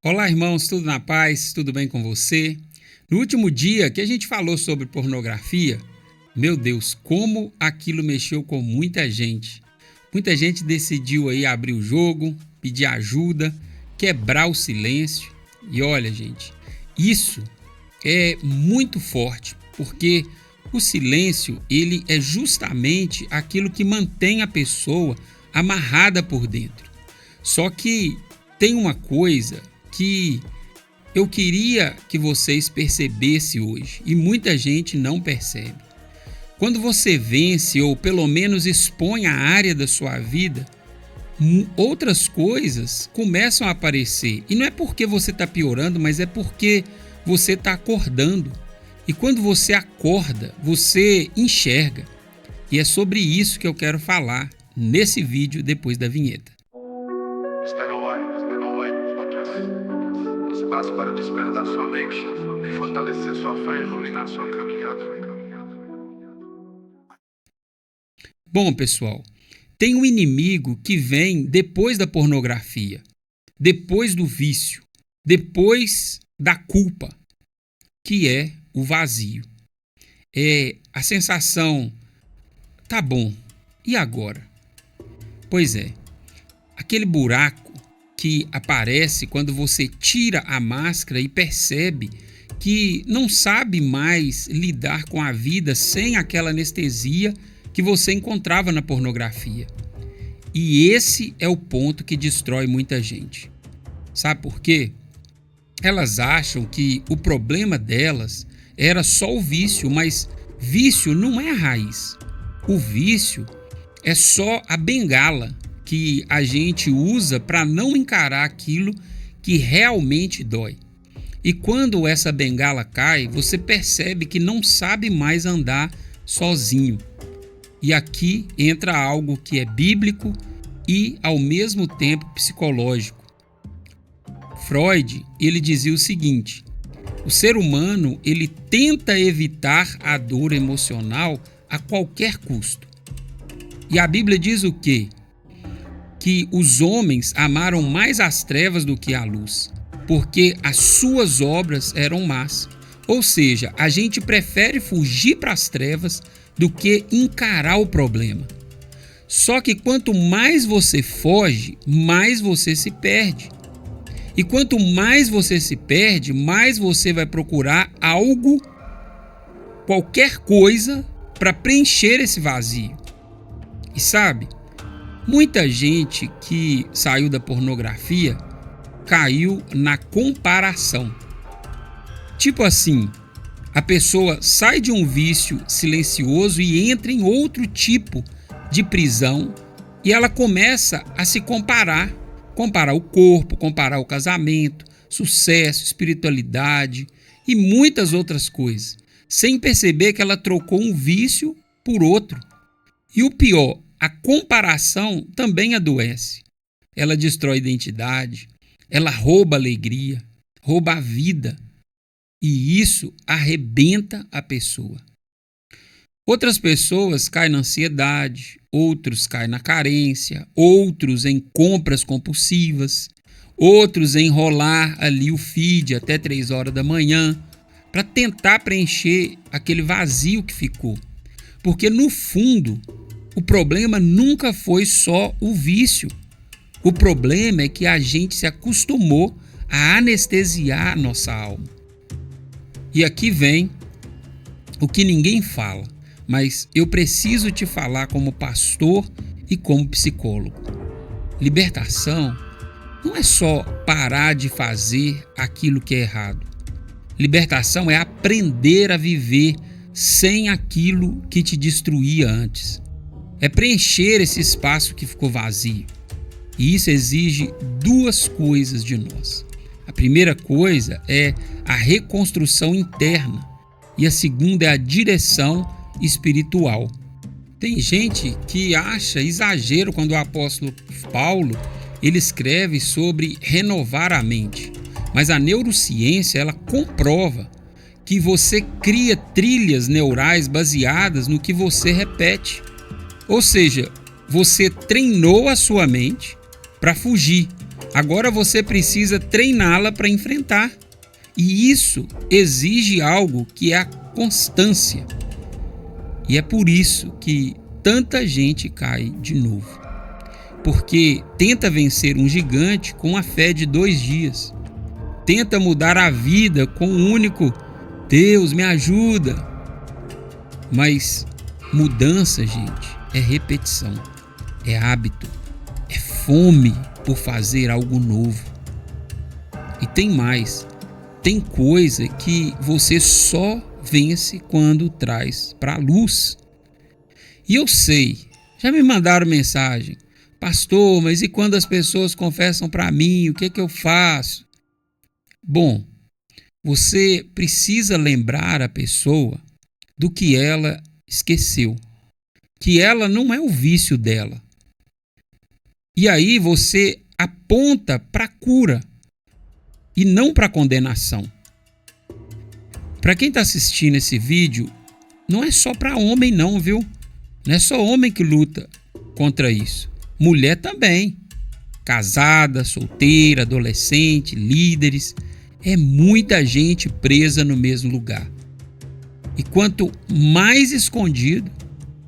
Olá, irmãos, tudo na paz? Tudo bem com você? No último dia que a gente falou sobre pornografia, meu Deus, como aquilo mexeu com muita gente. Muita gente decidiu aí abrir o jogo, pedir ajuda, quebrar o silêncio. E olha, gente, isso é muito forte, porque o silêncio, ele é justamente aquilo que mantém a pessoa amarrada por dentro. Só que tem uma coisa que eu queria que vocês percebessem hoje, e muita gente não percebe. Quando você vence ou pelo menos expõe a área da sua vida, outras coisas começam a aparecer. E não é porque você está piorando, mas é porque você está acordando. E quando você acorda, você enxerga. E é sobre isso que eu quero falar nesse vídeo depois da vinheta. Espaço para despertar sua mente e fortalecer sua fé e iluminar sua caminhada. Bom, pessoal, tem um inimigo que vem depois da pornografia, depois do vício, depois da culpa, que é o vazio. É a sensação, tá bom, e agora? Pois é, aquele buraco que aparece quando você tira a máscara e percebe que não sabe mais lidar com a vida sem aquela anestesia que você encontrava na pornografia. E esse é o ponto que destrói muita gente. Sabe por quê? Elas acham que o problema delas era só o vício, mas vício não é a raiz. O vício é só a bengala que a gente usa para não encarar aquilo que realmente dói. E quando essa bengala cai, você percebe que não sabe mais andar sozinho. E aqui entra algo que é bíblico e ao mesmo tempo psicológico. Freud, ele dizia o seguinte: o ser humano, ele tenta evitar a dor emocional a qualquer custo. E a Bíblia diz o quê? Que os homens amaram mais as trevas do que a luz, porque as suas obras eram más. Ou seja, a gente prefere fugir para as trevas do que encarar o problema. Só que quanto mais você foge, mais você se perde. E quanto mais você se perde, mais você vai procurar algo, qualquer coisa, para preencher esse vazio. E sabe, muita gente que saiu da pornografia caiu na comparação. Tipo assim, a pessoa sai de um vício silencioso e entra em outro tipo de prisão e ela começa a se comparar. Comparar o corpo, comparar o casamento, sucesso, espiritualidade e muitas outras coisas, sem perceber que ela trocou um vício por outro. E o pior, a comparação também adoece. Ela destrói a identidade, ela rouba a alegria, rouba a vida. E isso arrebenta a pessoa. Outras pessoas caem na ansiedade, outros caem na carência, outros em compras compulsivas, outros em enrolar ali o feed até 3 horas da manhã para tentar preencher aquele vazio que ficou. Porque no fundo, o problema nunca foi só o vício. O problema é que a gente se acostumou a anestesiar a nossa alma. E aqui vem o que ninguém fala, mas eu preciso te falar como pastor e como psicólogo. Libertação não é só parar de fazer aquilo que é errado. Libertação é aprender a viver sem aquilo que te destruía antes. É preencher esse espaço que ficou vazio. E isso exige 2 coisas de nós. A primeira coisa é a reconstrução interna e a segunda é a direção espiritual. Tem gente que acha exagero quando o apóstolo Paulo ele escreve sobre renovar a mente. Mas a neurociência ela comprova que você cria trilhas neurais baseadas no que você repete. Ou seja, você treinou a sua mente para fugir Agora você precisa treiná-la para enfrentar. E isso exige algo que é a constância. E é por isso que tanta gente cai de novo. Porque tenta vencer um gigante com a fé de 2 dias. Tenta mudar a vida com um único Deus, me ajuda. Mas mudança, gente, é repetição, é hábito, é fome por fazer algo novo. E tem mais, tem coisa que você só vence quando traz para a luz. E eu sei, já me mandaram mensagem: pastor, mas e quando as pessoas confessam para mim, o que eu faço? Bom, você precisa lembrar a pessoa do que ela esqueceu, que ela não é o vício dela. E aí você aponta para a cura e não para a condenação. Para quem está assistindo esse vídeo, não é só para homem não, viu? Não é só homem que luta contra isso. Mulher também. Casada, solteira, adolescente, líderes. É muita gente presa no mesmo lugar. E quanto mais escondido,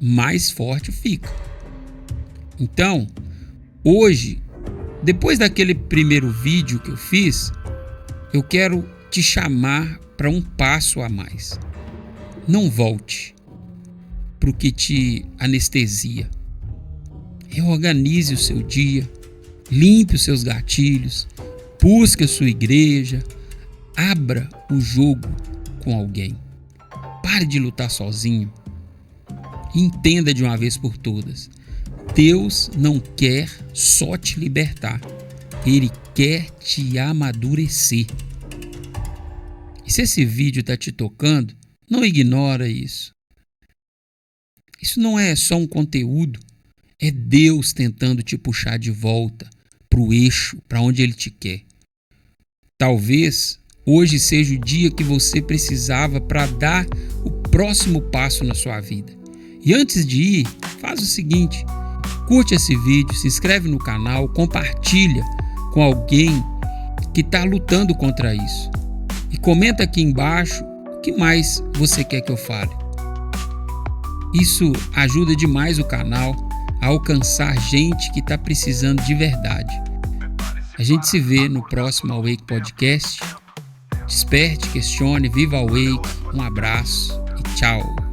mais forte fica. Então, hoje, depois daquele primeiro vídeo que eu fiz, eu quero te chamar para um passo a mais. Não volte para o que te anestesia. Reorganize o seu dia, limpe os seus gatilhos, busque a sua igreja, abra o jogo com alguém. Pare de lutar sozinho. Entenda de uma vez por todas: Deus não quer só te libertar, Ele quer te amadurecer. E se esse vídeo está te tocando, não ignora isso. Isso não é só um conteúdo, é Deus tentando te puxar de volta para o eixo, para onde Ele te quer. Talvez hoje seja o dia que você precisava para dar o próximo passo na sua vida. E antes de ir, faz o seguinte: curte esse vídeo, se inscreve no canal, compartilha com alguém que está lutando contra isso. E comenta aqui embaixo o que mais você quer que eu fale. Isso ajuda demais o canal a alcançar gente que está precisando de verdade. A gente se vê no próximo Awake Podcast. Desperte, questione, viva Awake. Um abraço e tchau.